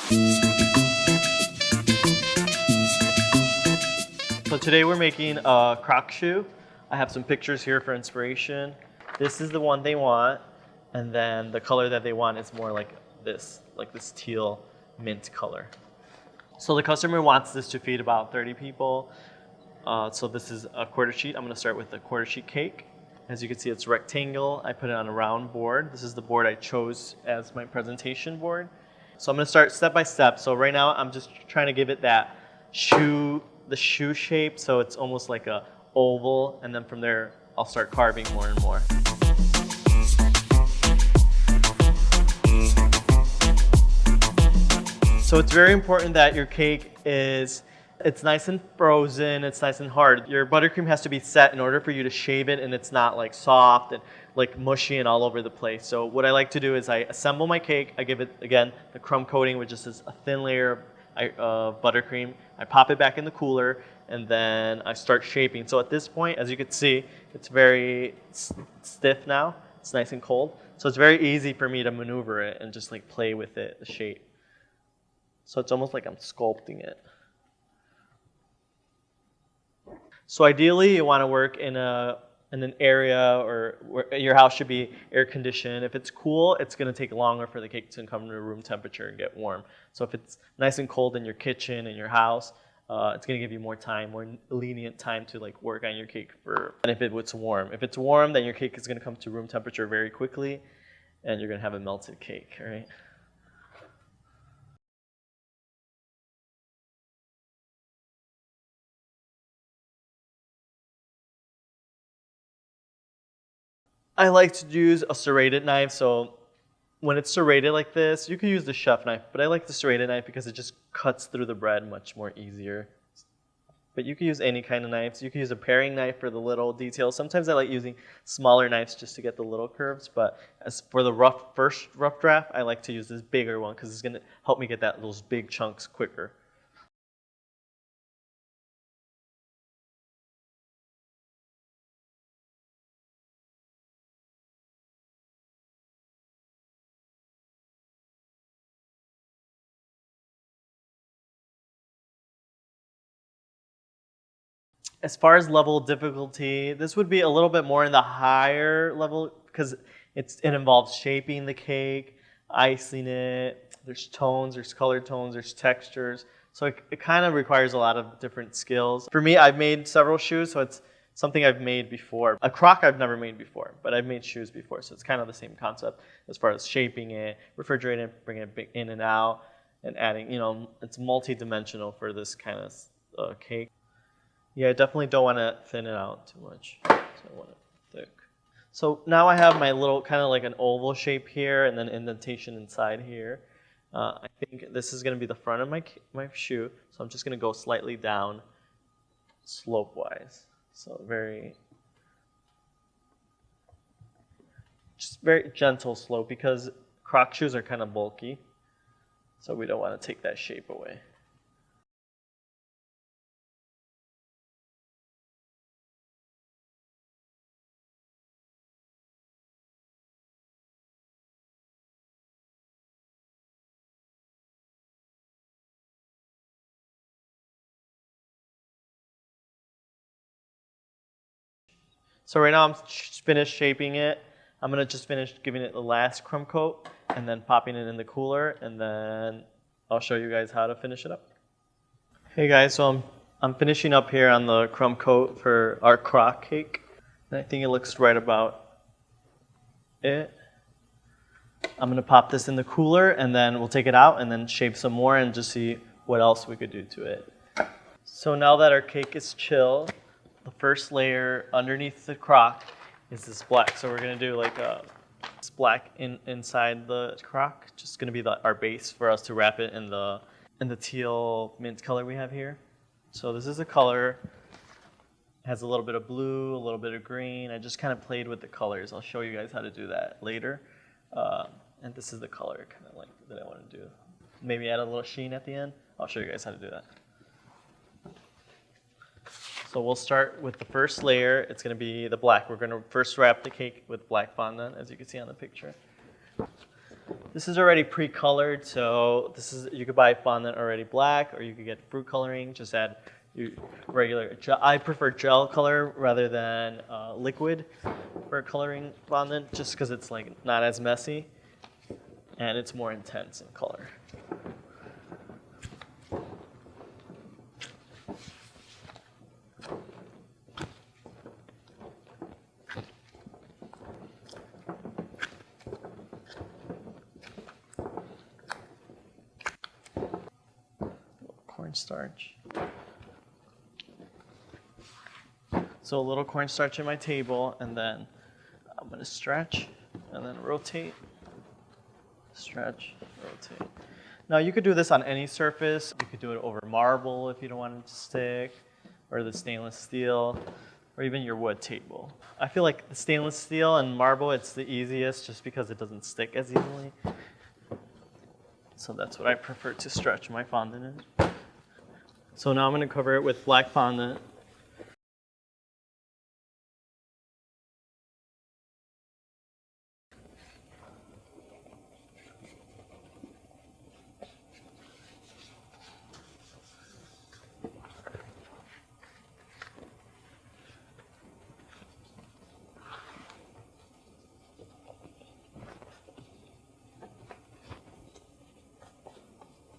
So today we're making a Croc shoe. I have some pictures here for inspiration. This is the one they want, and then the color that they want is more like this teal mint color. So the customer wants this to feed about 30 people. So this is a quarter sheet. I'm going to start with the quarter sheet cake. As you can see, it's rectangle. I put it on a round board. This is the board I chose as my presentation board. So I'm going to start step by step. So right now I'm just trying to give it that the shoe shape, so it's almost like a oval, and then from there I'll start carving more and more. So it's very important that your cake it's nice and frozen, it's nice and hard. Your buttercream has to be set in order for you to shave it, and it's not like soft and like mushy and all over the place. So what I like to do is I assemble my cake, I give it, again, the crumb coating, which is just a thin layer of buttercream. I pop it back in the cooler, and then I start shaping. So at this point, as you can see, it's very stiff now. It's nice and cold. So it's very easy for me to maneuver it and just like play with it, the shape. So it's almost like I'm sculpting it. So ideally, you want to work in an area or where your house should be air conditioned. If it's cool, it's going to take longer for the cake to come to room temperature and get warm. So if it's nice and cold in your kitchen, in your house, it's going to give you more time, more lenient time to like work on your cake and if it's warm. If it's warm, then your cake is going to come to room temperature very quickly, and you're going to have a melted cake, all right? I like to use a serrated knife, so when it's serrated like this, you could use the chef knife, but I like the serrated knife because it just cuts through the bread much more easier. But you can use any kind of knives. You can use a paring knife for the little details. Sometimes I like using smaller knives just to get the little curves, but as for the first rough draft, I like to use this bigger one because it's going to help me get those big chunks quicker. As far as level of difficulty, this would be a little bit more in the higher level because it involves shaping the cake, icing it, there's tones, there's color tones, there's textures. So it kind of requires a lot of different skills. For me, I've made several shoes, so it's something I've made before. A crock I've never made before, but I've made shoes before, so it's kind of the same concept as far as shaping it, refrigerating it, bringing it in and out, and adding, it's multi-dimensional for this kind of cake. Yeah, I definitely don't want to thin it out too much. So I want it thick. So now I have my little kind of like an oval shape here and then indentation inside here. I think this is going to be the front of my shoe. So I'm just going to go slightly down slope-wise. So just very gentle slope because Croc shoes are kind of bulky. So we don't want to take that shape away. So right now I'm finished shaping it. I'm gonna just finish giving it the last crumb coat and then popping it in the cooler, and then I'll show you guys how to finish it up. Hey guys, so I'm finishing up here on the crumb coat for our Croc cake. And I think it looks right about it. I'm gonna pop this in the cooler and then we'll take it out and then shape some more and just see what else we could do to it. So now that our cake is chilled, the first layer underneath the Croc is this black. So we're gonna do like this black inside the Croc. Just gonna be our base for us to wrap it in the teal mint color we have here. So this is a color. It has a little bit of blue, a little bit of green. I just kind of played with the colors. I'll show you guys how to do that later. And this is the color kind of like that I want to do. Maybe add a little sheen at the end. I'll show you guys how to do that. So we'll start with the first layer. It's going to be the black. We're going to first wrap the cake with black fondant, as you can see on the picture. This is already pre-colored, so you could buy fondant already black, or you could get fruit coloring. Just add your regular gel. I prefer gel color rather than liquid for coloring fondant, just because it's like not as messy and it's more intense in color. Cornstarch. So a little cornstarch in my table, and then I'm gonna stretch and then rotate. Stretch, rotate. Now you could do this on any surface. You could do it over marble if you don't want it to stick, or the stainless steel, or even your wood table. I feel like the stainless steel and marble, it's the easiest just because it doesn't stick as easily. So that's what I prefer to stretch my fondant in. So now I'm going to cover it with black fondant.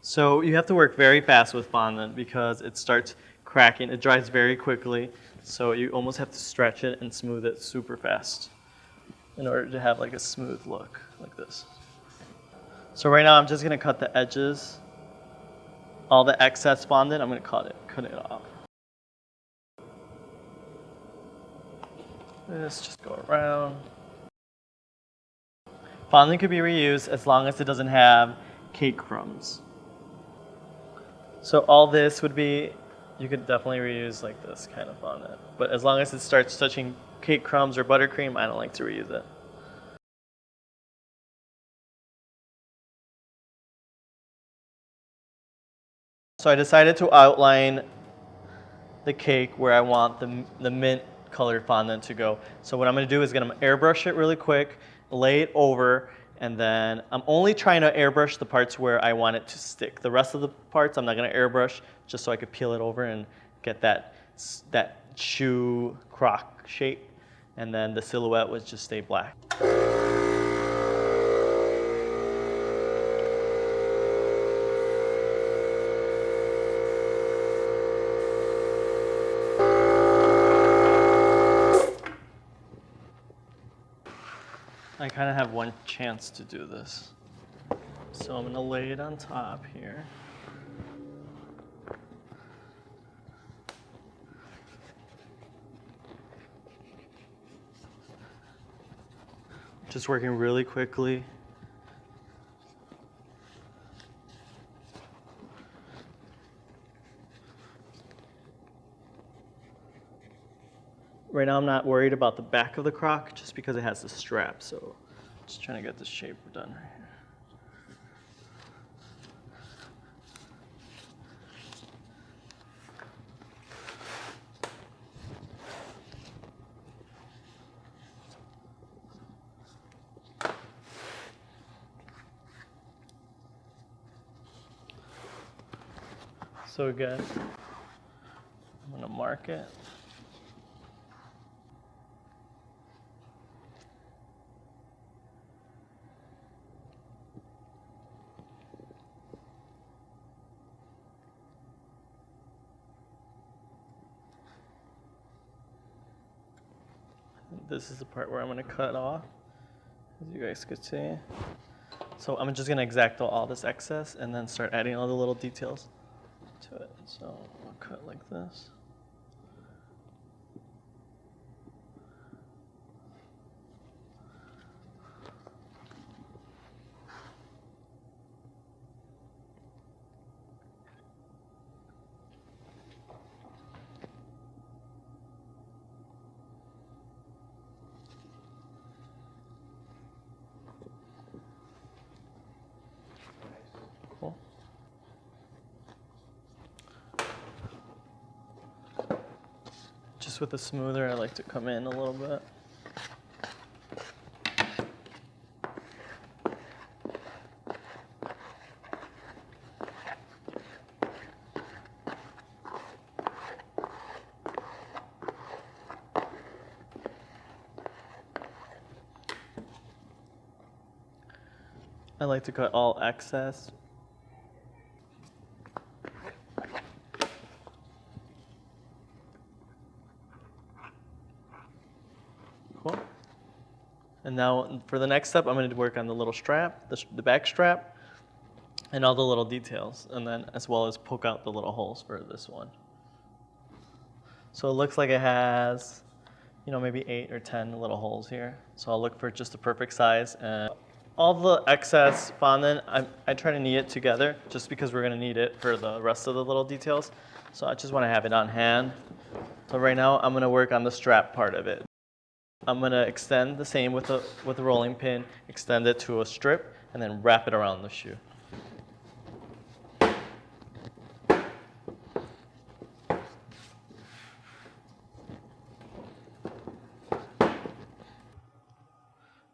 So you have to work very fast with fondant because it starts cracking. It dries very quickly. So you almost have to stretch it and smooth it super fast in order to have like a smooth look like this. So right now I'm just gonna cut the edges. All the excess fondant, I'm gonna cut it off. This just go around. Fondant could be reused as long as it doesn't have cake crumbs. So all this would be, you could definitely reuse like this kind of fondant. But as long as it starts touching cake crumbs or buttercream, I don't like to reuse it. So I decided to outline the cake where I want the mint colored fondant to go. So what I'm gonna do is I'm gonna airbrush it really quick, lay it over, and then I'm only trying to airbrush the parts where I want it to stick. The rest of the parts I'm not gonna airbrush, just so I could peel it over and get that shoe croc shape. And then the silhouette would just stay black. I kind of have one chance to do this. So I'm going to lay it on top here. Just working really quickly. Right now I'm not worried about the back of the croc just because it has the strap, so just trying to get the shape done right here. So again, I'm going to mark it. This is the part where I'm going to cut off, as you guys could see. So I'm just going to exact all this excess and then start adding all the little details to it. So I'll cut like this. Cool. Just with the smoother, I like to come in a little bit. I like to cut all excess. Cool. And now for the next step, I'm going to work on the little strap, the back strap, and all the little details, and then as well as poke out the little holes for this one. So it looks like it has, you know, maybe 8 or 10 little holes here. So I'll look for just the perfect size. And all the excess fondant, I try to knead it together just because we're gonna need it for the rest of the little details. So I just wanna have it on hand. So right now I'm gonna work on the strap part of it. I'm gonna extend the same with a rolling pin, extend it to a strip, and then wrap it around the shoe.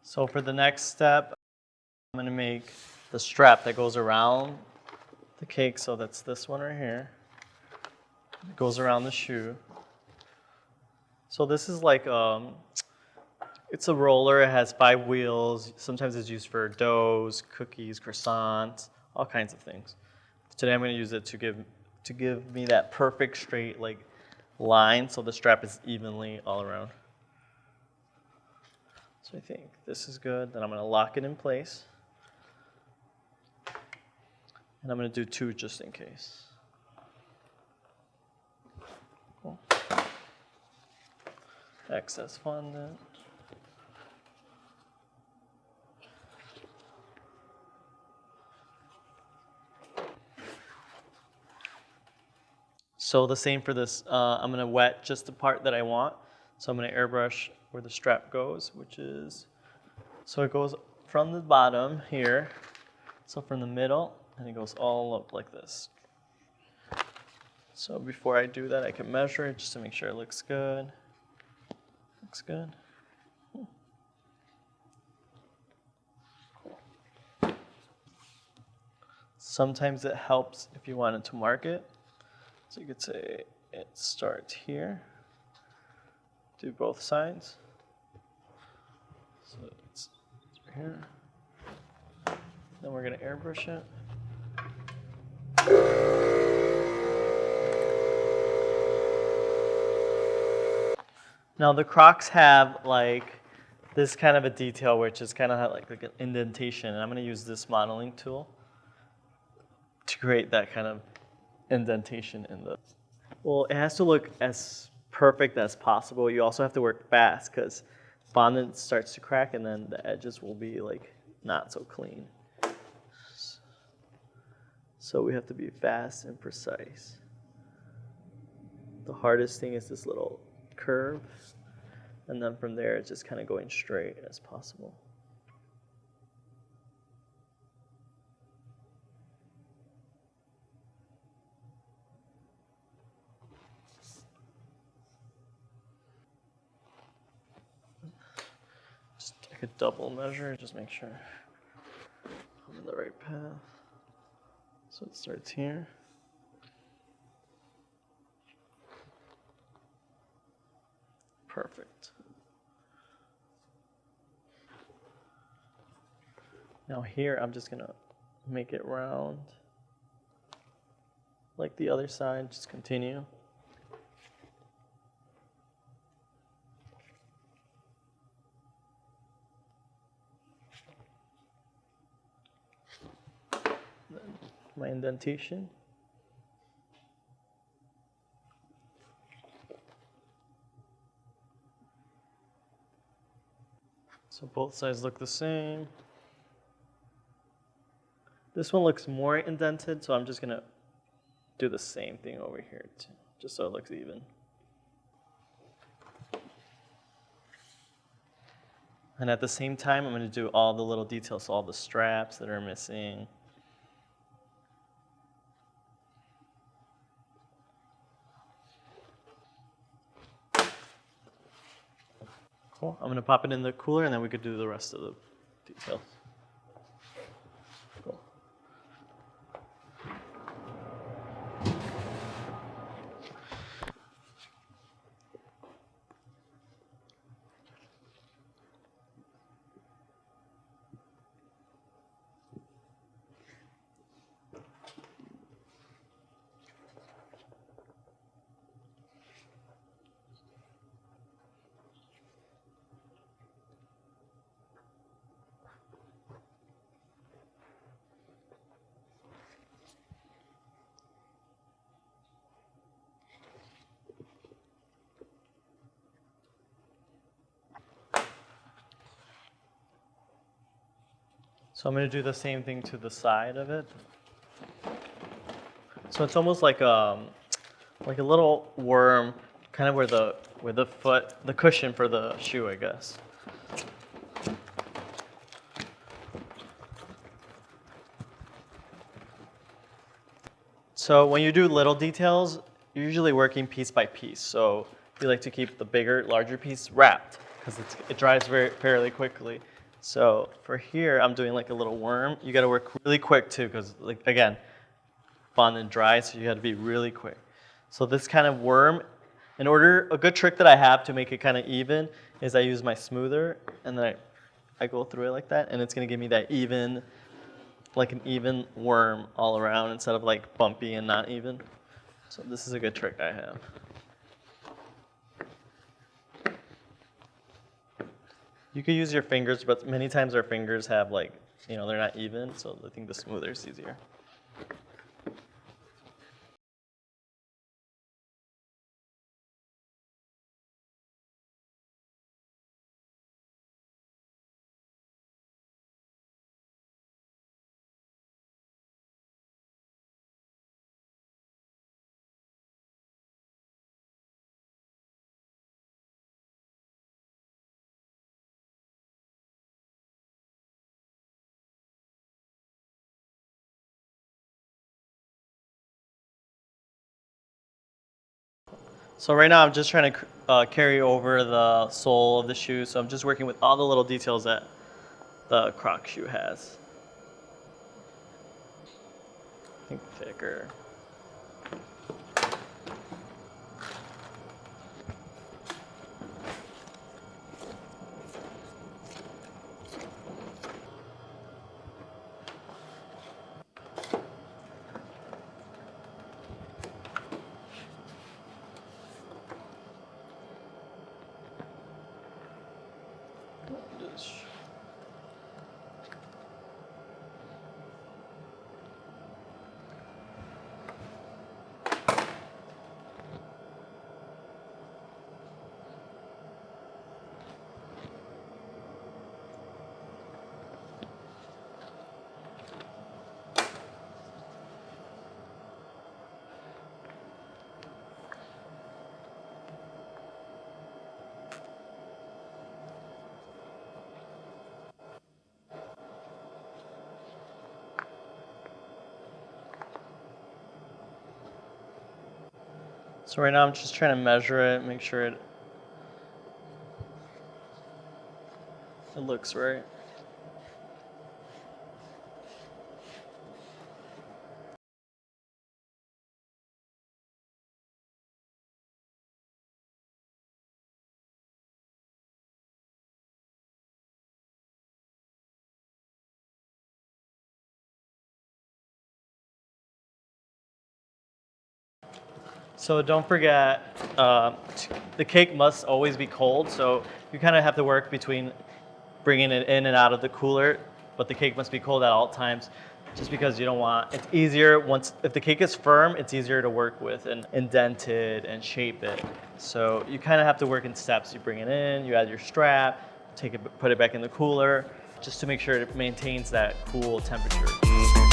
So for the next step, I'm gonna make the strap that goes around the cake. So that's this one right here. It goes around the shoe. So this is like, it's a roller. It has 5 wheels. Sometimes it's used for doughs, cookies, croissants, all kinds of things. Today I'm gonna use it to give me that perfect straight line so the strap is evenly all around. So I think this is good. Then I'm gonna lock it in place. And I'm gonna do 2 just in case. Cool. Excess fondant. So the same for this, I'm gonna wet just the part that I want. So I'm gonna airbrush where the strap goes, which is, so it goes from the bottom here, so from the middle, and it goes all up like this. So before I do that, I can measure it just to make sure it looks good. Looks good. Cool. Sometimes it helps if you wanted to mark it. So you could say it starts here. Do both sides. So it's here. Then we're gonna airbrush it. Now the Crocs have this kind of a detail which is kind of like an indentation, and I'm gonna use this modeling tool to create that kind of indentation in the, well, it has to look as perfect as possible. You also have to work fast because fondant starts to crack and then the edges will be not so clean. So we have to be fast and precise. The hardest thing is this little curve, and then from there it's just kind of going straight as possible. A double measure, just make sure I'm in the right path. So it starts here. Perfect. Now here, I'm just gonna make it round like the other side, just continue. My indentation. So both sides look the same. This one looks more indented, so I'm just gonna do the same thing over here too, just so it looks even. And at the same time, I'm gonna do all the little details, so all the straps that are missing. Cool. I'm gonna pop it in the cooler and then we could do the rest of the details. Cool. So I'm gonna do the same thing to the side of it. So it's almost like a little worm, kind of where the foot, the cushion for the shoe, I guess. So when you do little details, you're usually working piece by piece. So we like to keep the bigger, larger piece wrapped because it dries fairly quickly. So for here, I'm doing like a little worm. You got to work really quick too, because like again, fondant dries, so you got to be really quick. So this kind of worm, a good trick that I have to make it kind of even is I use my smoother, and then I go through it like that, and it's gonna give me that even, like an even worm all around instead of like bumpy and not even. So this is a good trick I have. You could use your fingers, but many times our fingers have like, they're not even, so I think the smoother is easier. So right now I'm just trying to carry over the sole of the shoe, so I'm just working with all the little details that the Croc shoe has. I think thicker. So right now I'm just trying to measure it, make sure it looks right. So don't forget, the cake must always be cold, so you kind of have to work between bringing it in and out of the cooler, but the cake must be cold at all times, just because you don't want, it's easier if the cake is firm, it's easier to work with and indent it and shape it. So you kind of have to work in steps. You bring it in, you add your strap, put it back in the cooler, just to make sure it maintains that cool temperature.